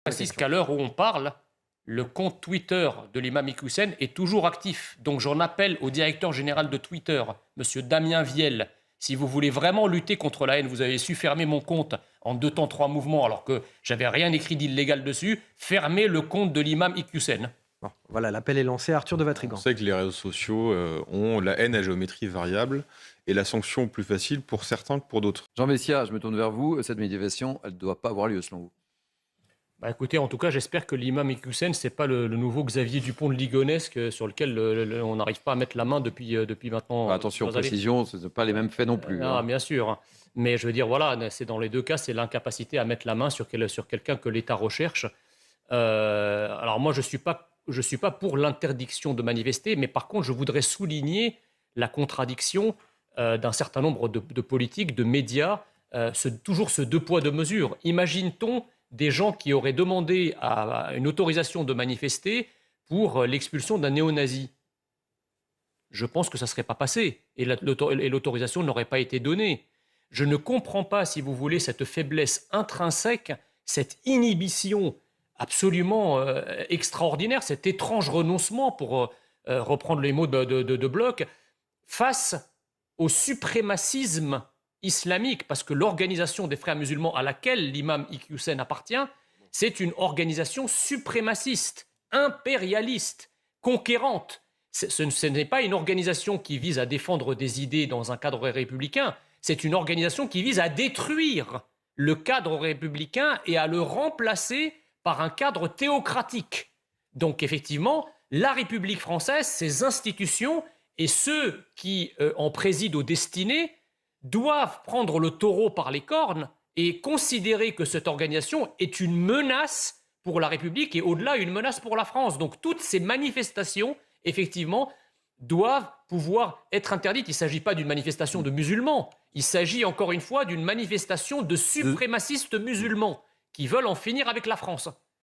précise qu'à l'heure où on parle, le compte Twitter de l'imam Iqiyoussen est toujours actif. Donc j'en appelle au directeur général de Twitter, M. Damien Viel. Si vous voulez vraiment lutter contre la haine, vous avez su fermer mon compte en 2 temps 3 mouvements alors que j'avais rien écrit d'illégal dessus. Fermez le compte de l'imam Iqiyoussen. Bon, voilà, l'appel est lancé. Arthur de On Vatrigan. sait que les réseaux sociaux ont la haine à géométrie variable et la sanction plus facile pour certains que pour d'autres. Jean Messia, je me tourne vers vous. Cette manifestation, elle ne doit pas avoir lieu selon vous. Bah écoutez, en tout cas, j'espère que l'imam Iqiyoussen, ce n'est pas le nouveau Xavier Dupont de Ligonnès sur lequel on n'arrive pas à mettre la main depuis maintenant. Attention, précision, ce ne sont pas les mêmes faits non plus. Ah, bien sûr. Mais je veux dire, voilà, c'est dans les deux cas, c'est l'incapacité à mettre la main sur quelqu'un que l'État recherche. Alors moi, je suis pas pour l'interdiction de manifester, mais par contre, je voudrais souligner la contradiction d'un certain nombre de politiques, de médias, toujours ce 2 poids 2 mesures. Imagine-t-on des gens qui auraient demandé une autorisation de manifester pour l'expulsion d'un néo-nazi? Je pense que ça ne serait pas passé et l'autorisation n'aurait pas été donnée. Je ne comprends pas, si vous voulez, cette faiblesse intrinsèque, cette inhibition absolument extraordinaire, cet étrange renoncement, pour reprendre les mots de Bloch, face au suprémacisme islamique, parce que l'organisation des frères musulmans à laquelle l'imam Iqiyoussen appartient, c'est une organisation suprémaciste, impérialiste, conquérante. Ce n'est pas une organisation qui vise à défendre des idées dans un cadre républicain, c'est une organisation qui vise à détruire le cadre républicain et à le remplacer par un cadre théocratique. Donc effectivement, la République française, ses institutions et ceux qui en président aux destinées doivent prendre le taureau par les cornes et considérer que cette organisation est une menace pour la République et au-delà une menace pour la France. Donc toutes ces manifestations, effectivement, doivent pouvoir être interdites. Il ne s'agit pas d'une manifestation de musulmans, il s'agit encore une fois d'une manifestation de suprémacistes musulmans qui veulent en finir avec la France.